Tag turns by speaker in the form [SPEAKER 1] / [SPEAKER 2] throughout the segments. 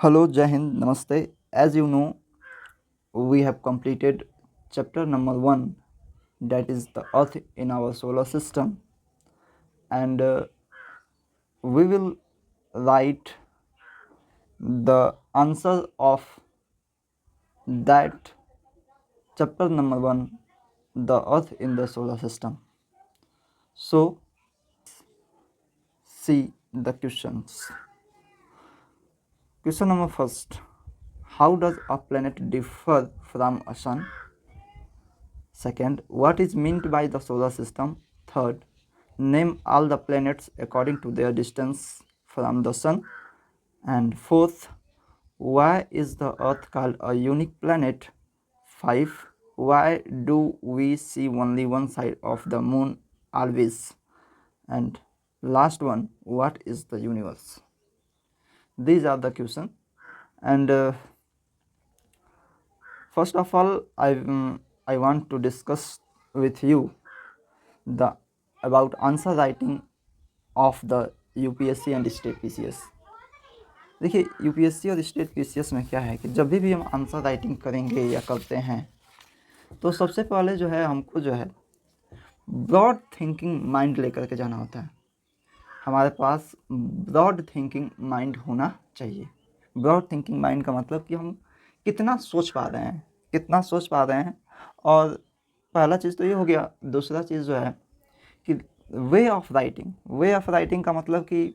[SPEAKER 1] Hello, Jai Hind, Namaste. As you know, we have completed chapter number 1, that is the Earth in our solar system, and we will write the answer of that chapter number 1, the Earth in the solar system. So, see the questions. Question number first: how does a planet differ from a sun? Second, what is meant by the solar system? Third, name all the planets according to their distance from the sun. And fourth, why is the Earth called a unique planet? 5. Why do we see only one side of the moon always? And last one, what is the universe? These are the questions. And first of all, I want to discuss with you the about answer writing of the UPSC and state PCS. देखिए, UPSC और state PCS में क्या है कि जब भी हम answer writing करेंगे या करते हैं तो सबसे पहले जो है हमको जो है ब्रॉड थिंकिंग माइंड लेकर के जाना होता है. हमारे पास ब्रॉड थिंकिंग माइंड होना चाहिए. ब्रॉड थिंकिंग माइंड का मतलब कि हम कितना सोच पा रहे हैं. और पहला चीज़ तो ये हो गया. दूसरा चीज़ जो है कि वे ऑफ राइटिंग का मतलब कि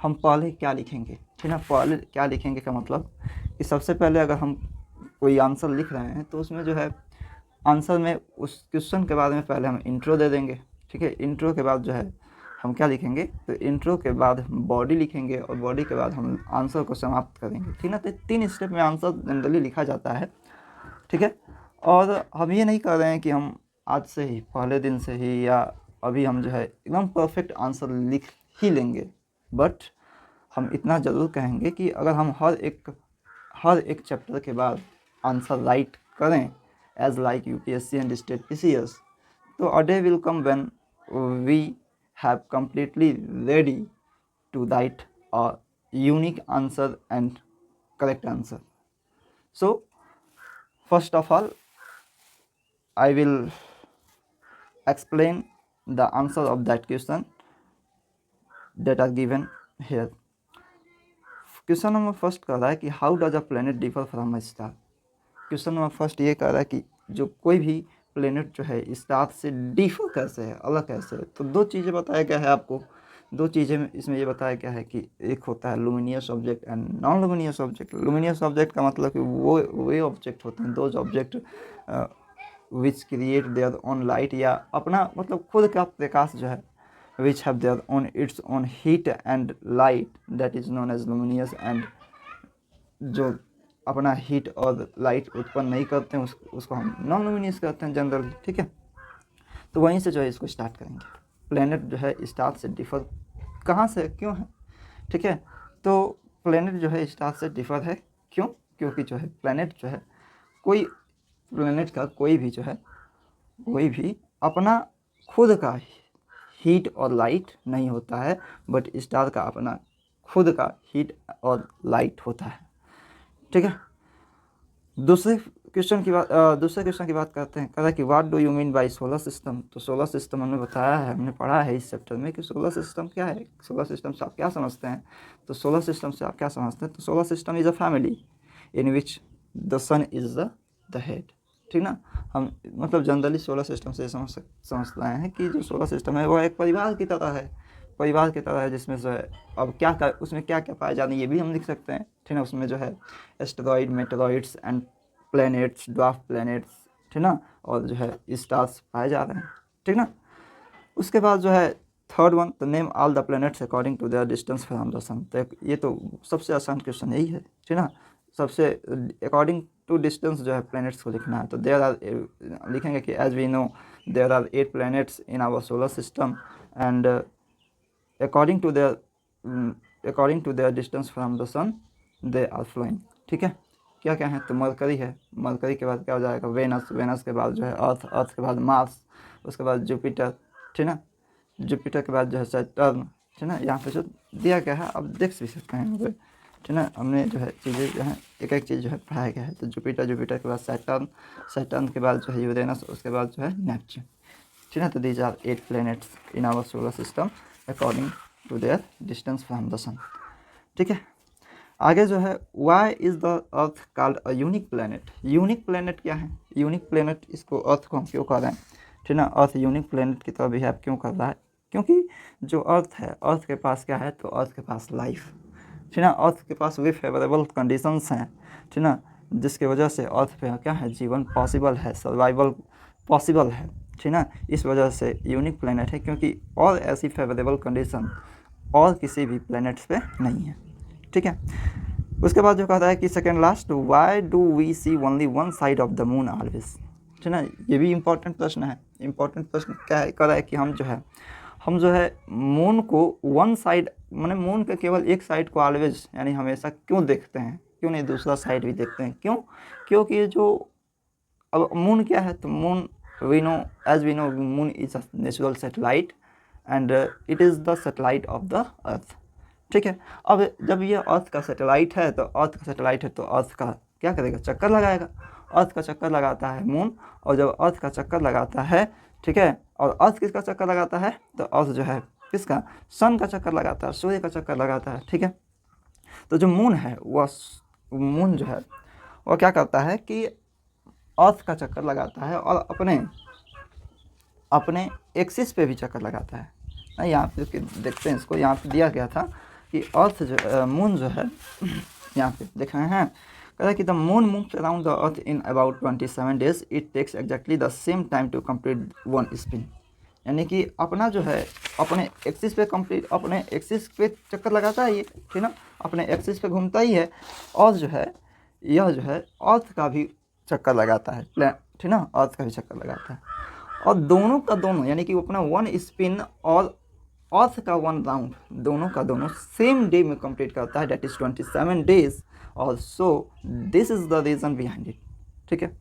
[SPEAKER 1] हम पहले क्या लिखेंगे. ठीक ना, पहले क्या लिखेंगे का मतलब कि सबसे पहले अगर हम कोई आंसर लिख रहे हैं तो उसमें जो है आंसर में उस क्वेश्चन के बारे में पहले हम इंट्रो दे देंगे. ठीक है, इंट्रो के बाद जो है हम क्या लिखेंगे, तो इंट्रो के बाद हम बॉडी लिखेंगे और बॉडी के बाद हम आंसर को समाप्त करेंगे. ठीक ना, तो 3 स्टेप में आंसर जनरली लिखा जाता है. ठीक है, और हम ये नहीं कर रहे हैं कि हम आज से ही पहले दिन से ही या अभी हम जो है एकदम परफेक्ट आंसर लिख ही लेंगे. बट हम इतना ज़रूर कहेंगे कि अगर हम हर एक चैप्टर के बाद आंसर राइट करें as like UPSC and state PCS, तो a day will come when we have completely ready to write a unique answer and correct answer. So first of all, I will explain the answer of that question that are given here. Question number first कह रहा है कि how does a planet differ from a star. Question number first ये कह रहा है कि जो कोई भी प्लेनेट जो है स्टार से डिफर कैसे है, अलग कैसे है. तो 2 चीज़ें बताया गया है आपको. 2 चीज़ें में इसमें ये बताया गया है कि एक होता है luminous object and non luminous object. Luminous object का मतलब कि वो वे ऑब्जेक्ट होते हैं, those object which create their own light, या अपना मतलब खुद का प्रकाश जो है which have their own its own heat and light, that is known as luminous. and जो अपना हीट और लाइट उत्पन्न नहीं करते हैं उसको हम नॉन लुमिनियस कहते हैं जनरली. ठीक है, तो वहीं से जो है इसको स्टार्ट करेंगे. प्लेनेट जो है स्टार से डिफर कहाँ से, क्यों है. ठीक है, तो प्लेनेट जो है स्टार से डिफर है क्यों, क्योंकि जो है प्लेनेट जो है प्लेनेट का कोई भी अपना खुद का हीट और लाइट नहीं होता है, बट स्टार का अपना खुद का हीट और लाइट होता है. ठीक है, दूसरे क्वेश्चन की बात करते हैं. कह रहा है कि what do you mean by solar system. तो सोलर सिस्टम हमने बताया है, हमने पढ़ा है इस चैप्टर में कि सोलर सिस्टम क्या है. सोलर सिस्टम से आप क्या समझते हैं, तो सोलर सिस्टम से आप क्या समझते हैं, तो solar system is a family in which the sun is the head. ठीक ना, हम मतलब जनरली सोलर सिस्टम से समझ रहे हैं कि जो सोलर सिस्टम है वो एक परिवार की तरह है, जिसमें जो है अब उसमें क्या क्या पाए जाते हैं ये भी हम लिख सकते हैं. ठीक ना, उसमें जो है asteroid, meteoroids and planets, dwarf planets, ठीक ना, और जो है स्टार्स पाए जा रहे हैं. ठीक ना, उसके बाद जो है थर्ड वन, तो name all the planets according to their distance from the sun. तो ये तो सबसे आसान क्वेश्चन यही है. ठीक ना, सबसे अकॉर्डिंग टू डिस्टेंस जो है प्लैनेट्स को लिखना है. तो देयर आर लिखेंगे कि as we know there are 8 planets in our solar system and according to their distance from the sun they are flowing. ठीक है, क्या क्या है, तो मरकरी है. मरकरी के बाद क्या हो जाएगा, वेनस के बाद जो है अर्थ के बाद मार्स, उसके बाद जुपिटर. ठीक ना, जुपिटर के बाद जो है सैटर्न. ठीक ना, यहाँ पे जो दिया गया है आप देख भी सकते हैं. ठीक है। हमने जो है चीज़ें जो है एक एक चीज़ जो है पढ़ाया गया है। तो जुपिटर के बाद सैटर्न के बाद जो है यूरेनस, उसके बाद जो है नेपच्यून, ठीक है। तो these are 8 planets in our solar system according to their distance from the sun, ठीक है। आगे जो है why is the earth called a unique planet. Unique planet क्या है? यूनिक प्लैनेट इसको अर्थ को हम क्यों कह रहे हैं, ठीक है। अर्थ यूनिक प्लैनेट की तरह बिहेव क्यों कर रहा है? क्योंकि जो अर्थ है, अर्थ के पास क्या है, तो अर्थ के पास लाइफ, ठीक है। अर्थ के पास वे फेवरेबल कंडीशंस हैं, ठीक है, जिसकी वजह से अर्थ पे क्या है, जीवन पॉसिबल है, सर्वाइवल पॉसिबल है, ठीक है। इस वजह से यूनिक प्लैनेट है, क्योंकि और ऐसी फेवरेबल कंडीशन और किसी भी प्लैनेट्स पे नहीं है, ठीक है। उसके बाद जो कहता है कि second last, why do we see only one side of the moon always, ठीक है। ये भी इंपॉर्टेंट प्रश्न है। इंपॉर्टेंट प्रश्न क्या है, कह रहा है कि हम जो है मून को वन साइड, माने मून के केवल एक साइड को ऑलवेज यानी हमेशा क्यों देखते हैं, क्यों नहीं दूसरा साइड भी देखते हैं, क्यों? क्योंकि ये जो अब मून क्या है, तो moon we know moon is a natural satellite and it is the satellite of the earth, ठीक है। अब जब ये अर्थ का सैटेलाइट है, तो अर्थ का क्या करेगा, चक्कर लगाएगा। अर्थ का चक्कर लगाता है मून, और जब अर्थ का चक्कर लगाता है, ठीक है, और अर्थ किसका चक्कर लगाता है, तो अर्थ जो है किसका, सन का चक्कर लगाता है, सूर्य का चक्कर लगाता है, ठीक है। तो जो मून है वह मून जो है वह क्या करता है कि अर्थ का चक्कर लगाता है और अपने एक्सिस पे भी चक्कर लगाता है। यहाँ पे देखते हैं इसको, यहाँ पे दिया गया था कि अर्थ जो मून जो है यहाँ पे देख रहे हैं, कह रहा है कि the moon moves around the earth in about 27 days, it takes exactly the same time to complete one spin. यानी कि अपना जो है अपने एक्सिस पे चक्कर लगाता है ये, ठीक ना, अपने एक्सिस पे घूमता ही है, और जो है यह जो है अर्थ का भी चक्कर लगाता है, ठीक ना, अर्थ का भी चक्कर लगाता है, और दोनों का दोनों यानी कि वो अपना वन स्पिन और अर्थ का वन राउंड दोनों का दोनों सेम डे में कंप्लीट करता है, दैट इज 27 days, और so this is the reason behind it, ठीक है।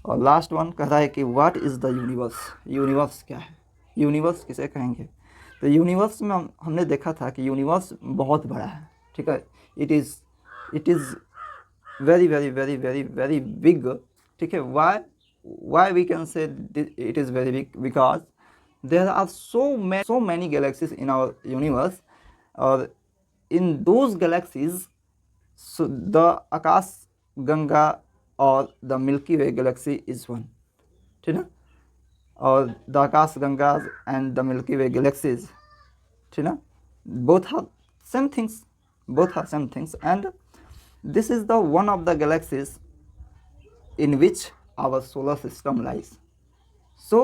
[SPEAKER 1] और लास्ट वन कह रहा है कि what is the universe. Universe क्या है, यूनिवर्स किसे कहेंगे? तो यूनिवर्स में हमने देखा था कि यूनिवर्स बहुत बड़ा है, ठीक है। It is very very very very very big, ठीक है। Why we can say it is very big, because there are so many galaxies in our universe, or in those galaxies, so the Akash Ganga or the Milky Way galaxy is one, ठीक है, और the Akash Gangas and the Milky Way galaxies, ठीक है, both have same things, and this is the one of the galaxies in which our solar system lies. So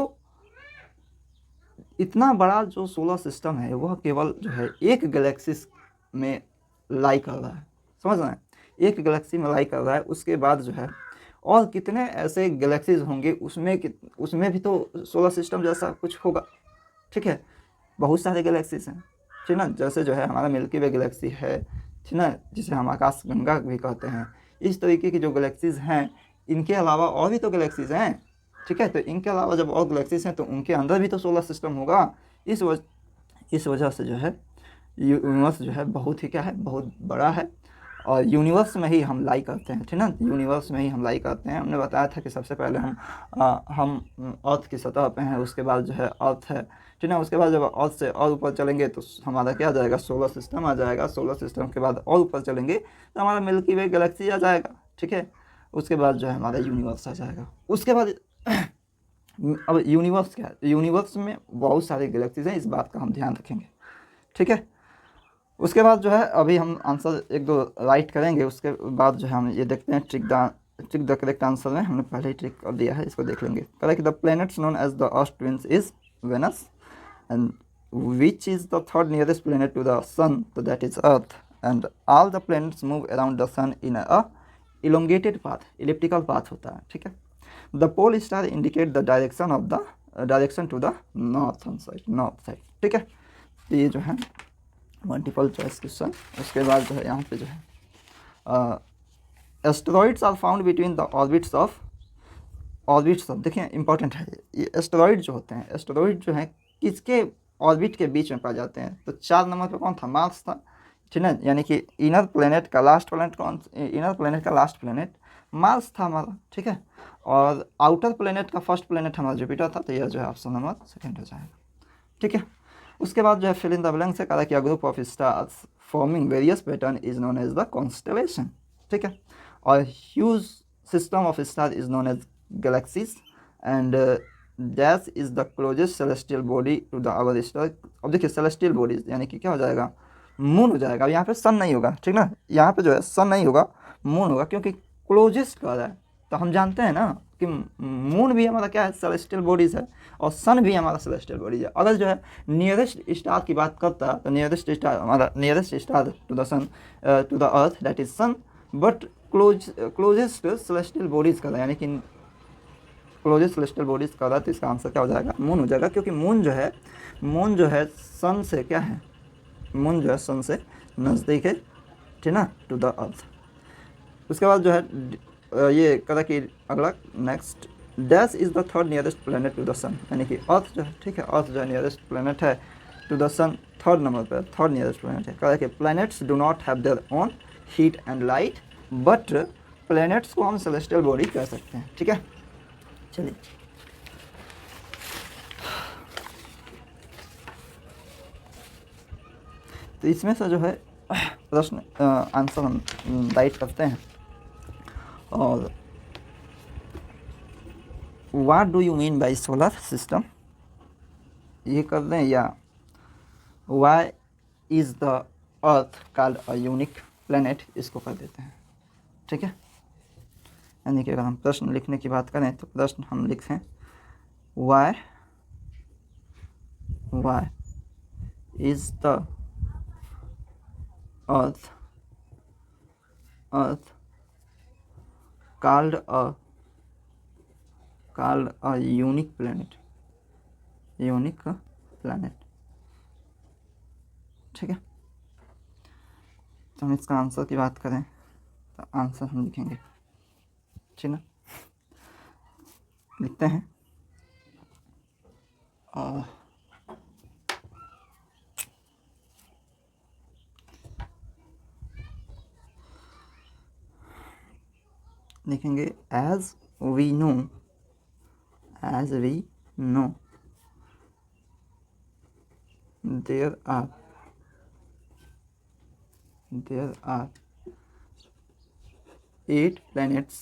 [SPEAKER 1] इतना बड़ा जो solar system है वह केवल जो है एक गैलेक्सी में लाई कर रहा है, समझ रहे हैं, एक गैलेक्सी में लाई कर रहा है। उसके बाद जो है और कितने ऐसे गैलेक्सीज होंगे, उसमें भी तो सोलर सिस्टम जैसा कुछ होगा, ठीक है। बहुत सारे गैलेक्सीज हैं, ठीक ना, जैसे जो है हमारा मिल्की वे गैलेक्सी है, ठीक ना, जिसे हम आकाश गंगा भी कहते हैं। इस तरीके की जो गैलेक्सीज हैं, इनके अलावा और भी तो गैलेक्सीज हैं, ठीक है। तो इनके अलावा जब और गैलेक्सीज हैं तो उनके अंदर भी तो सोलर सिस्टम होगा। इस वजह से जो है यूनिवर्स जो है बहुत ही क्या है, बहुत बड़ा है, और यूनिवर्स में ही हम लाई करते हैं, ठीक ना, यूनिवर्स में ही हम लाई करते हैं। हमने बताया था कि सबसे पहले हम अर्थ की सतह पे हैं, उसके बाद जो है अर्थ है, ठीक ना, उसके बाद जब अर्थ से और ऊपर चलेंगे तो हमारा क्या आ जाएगा, सोलर सिस्टम आ जाएगा। सोलर सिस्टम के बाद और ऊपर चलेंगे तो हमारा मिल्की वे गैलेक्सी आ जाएगा, ठीक है। उसके बाद जो है हमारा यूनिवर्स आ जाएगा। उसके बाद अब यूनिवर्स क्या है, यूनिवर्स में बहुत सारे गैलेक्सीज हैं, इस बात का हम ध्यान रखेंगे, ठीक है। उसके बाद जो है अभी हम आंसर एक दो राइट करेंगे, उसके बाद जो है हम ये देखते हैं ट्रिक द करेक्ट आंसर में हमने पहले ही ट्रिक कर दिया है, इसको देख लेंगे। Correct, the planets known as the Earth twins is Venus, and which is the third nearest planet to the sun, तो that is Earth, and all the planets move around the sun in a elongated path, elliptical path होता है, ठीक है। The pole star indicate the direction to the north side, ठीक है। तो ये जो है मल्टीपल चॉइस क्वेश्चन। उसके बाद जो है यहाँ पे जो है asteroids are found between the orbits of, देखिए इंपॉर्टेंट है ये एस्टेरॉइड जो होते हैं, एस्टेरॉइड जो है किसके ऑर्बिट के बीच में पाए जाते हैं। तो 4 नंबर पे कौन था, मार्स था, ठीक है, यानी कि इनर प्लेनेट का लास्ट प्लेनेट कौन, इनर प्लेनेट का लास्ट प्लेनेट मार्स था हमारा, ठीक है, और आउटर प्लेनेट का फर्स्ट प्लेनेट हमारा जुपिटर था, तो यह जो है ऑप्शन नंबर सेकंड हो जाएगा, ठीक है। उसके बाद जो है फिल इन द ब्लैंक से कहा कि a group of stars forming various pattern is known as the constellation, ठीक है, और huge system of star is known as galaxies and dash is the closest celestial body to the our star. अब देखिए celestial bodies यानी कि क्या हो जाएगा, मून हो जाएगा। अब यहाँ पे सन नहीं होगा, ठीक ना, यहाँ पे जो है सन नहीं होगा, मून होगा, क्योंकि क्लोजेस्ट कह रहा है, तो हम जानते हैं ना कि मून भी हमारा क्या है, सेलेस्टियल बॉडीज है, और सन भी हमारा सेलेस्टियल बॉडीज है। अगर जो है नियरेस्ट स्टार की बात करता है तो नियरेस्ट स्टार हमारा, nearest star to the sun, to the earth that is sun, but closest celestial bodies का, यानी कि क्लोजेस्ट सेलेस्टियल बॉडीज का, तो इसका आंसर क्या हो जाएगा, मून हो जाएगा, क्योंकि मून जो है सन से क्या है, मून जो है सन से नज़दीक है, ठीक ना, टू द अर्थ। उसके बाद जो है ये कदा कि अगला next dash is the third nearest planet to the sun, यानी कि अर्थ जो है, ठीक है, अर्थ जो है नियरेस्ट प्लेनेट है to the sun, third number पर थर्ड नियरेस्ट प्लेनेट है। कदा कि planets do not have their own heat and light, but planets को हम सेलेस्टियल बॉडी कह सकते हैं, ठीक है। चलिए तो इसमें से जो है प्रश्न आंसर हम राइट करते हैं, और what do you mean by solar system ये कर दें, या why is the earth called a unique planet, इसको कर देते हैं, ठीक है। यानी कि अगर हम प्रश्न लिखने की बात करें तो प्रश्न हम लिखें why is the earth called a unique planet, ठीक है। तो हम इसका आंसर की बात करें तो आंसर हम लिखेंगे, ठीक ना, लिखते हैं लिखेंगे as we know there are 8 planets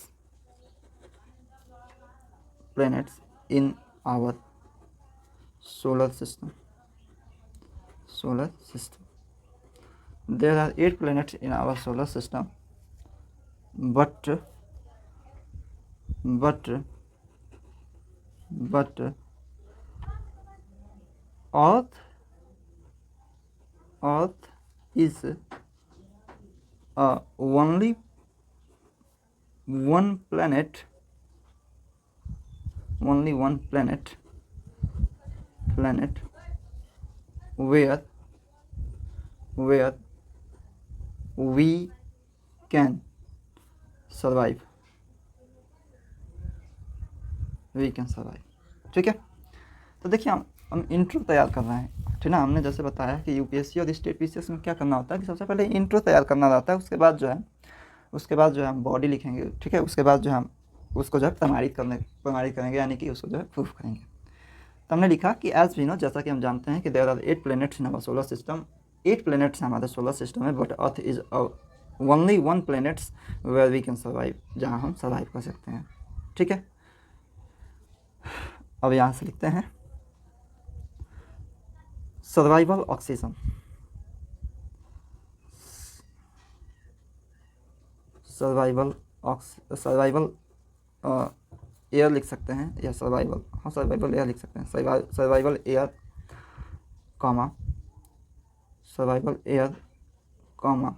[SPEAKER 1] in our solar system. There are 8 planets in our solar system, but Earth is only one planet where we can survive, ठीक है। तो देखिए हम इंट्रो तैयार कर रहे हैं, ठीक ना। हमने जैसे बताया कि यूपीएससी और स्टेट पीसीएस में क्या करना होता है कि सबसे पहले इंट्रो तैयार करना रहता है, उसके बाद जो है हम बॉडी लिखेंगे, ठीक है। उसके बाद जो है हम उसको जो है प्रमाणित करेंगे, यानी कि उसको जो है प्रूफ करेंगे। तो हमने लिखा कि एज वी नो, जैसा कि हम जानते हैं कि there are 8 planets in our solar system, 8 planets हमारे सोलर सिस्टम में, but earth is only one planets where we can survive, जहाँ हम सर्वाइव कर सकते हैं, ठीक है। अब यहाँ से लिखते हैं सर्वाइवल ऑक्सीजन, सर्वाइवल एयर लिख सकते हैं, या सर्वाइवल एयर लिख सकते हैं, survival air comma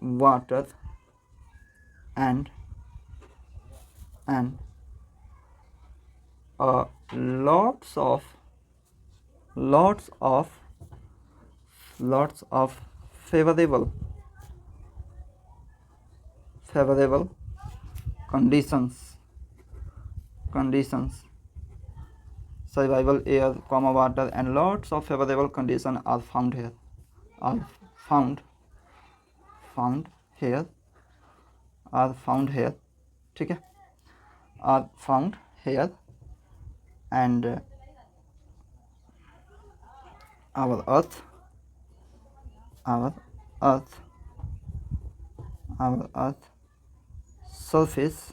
[SPEAKER 1] water and lots of favorable conditions survival air, water and lots of favorable conditions are found here. Are found here. Are found here. ठीक है, are found here, and our earth surface,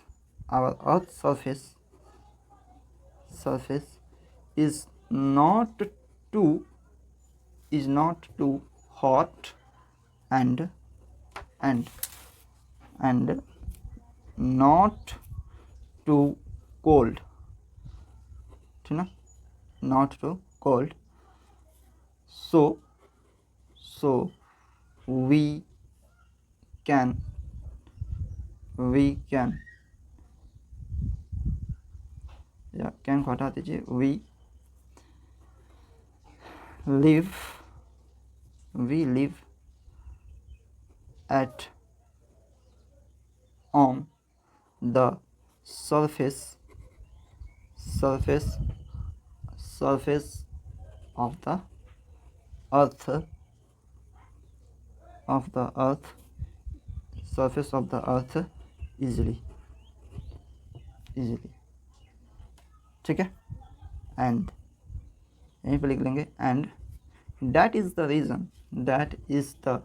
[SPEAKER 1] our earth surface is not too hot and not too cold, ठीक ना, not too cold, so we can या can को हटा दीजिए, we live at on the surface of the earth easily, ठीक है, and यहीं पर लिख लेंगे, and that is the reason the earth is a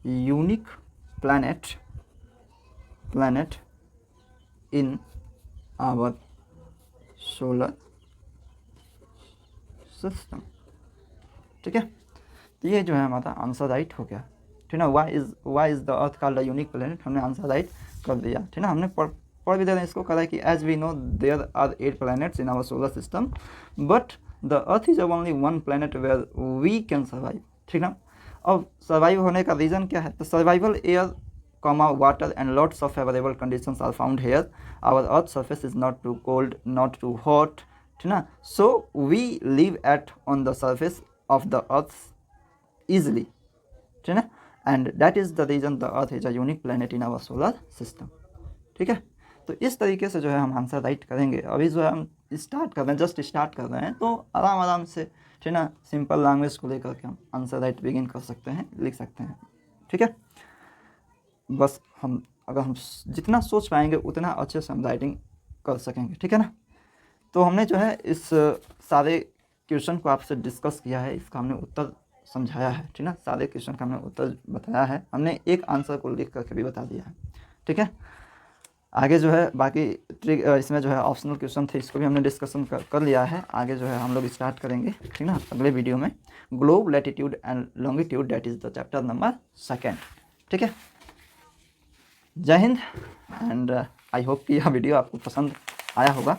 [SPEAKER 1] unique planet in our solar system, ठीक है। तो ये जो है हमारा आंसर राइट हो गया, ठीक ना। Why is the earth called a unique planet, हमने आंसर राइट कर दिया, ठीक ना। हमने पढ़ भी दे रहे हैं इसको, कहा है कि as we know there are 8 planets in our solar system, but the earth is only one planet where we can survive, ठीक ना। अब सर्वाइव होने का रीज़न क्या है, तो survival air, water and lots of favorable conditions are found here. Our earth surface is not too cold, not too hot, ठीक ना। So we live on the surface of the earth easily, ठीक ना, and that is the reason the earth is a unique planet in our solar system, ठीक है। तो इस तरीके से जो है हम आंसर राइट करेंगे। अभी जो है हम स्टार्ट कर रहे हैं, जस्ट स्टार्ट कर रहे हैं, तो आराम से, ठीक ना, सिंपल लैंग्वेज को लेकर के हम आंसर राइट बिगिन कर सकते हैं, लिख सकते हैं, ठीक है। बस अगर हम जितना सोच पाएंगे उतना अच्छे से हम राइटिंग कर सकेंगे, ठीक है ना। तो हमने जो है इस सारे क्वेश्चन को आपसे डिस्कस किया है, इसका हमने उत्तर समझाया है, ठीक ना। सारे क्वेश्चन का हमने उत्तर बताया है, हमने एक आंसर को लिख करके भी बता दिया है, ठीक है। आगे जो है बाकी इसमें जो है ऑप्शनल क्वेश्चन थे, इसको भी हमने डिस्कशन कर लिया है। आगे जो है हम लोग स्टार्ट करेंगे, ठीक ना, अगले वीडियो में globe, latitude and longitude, that is the chapter number 2, ठीक है। जय हिंद, एंड आई होप कि यह वीडियो आपको पसंद आया होगा।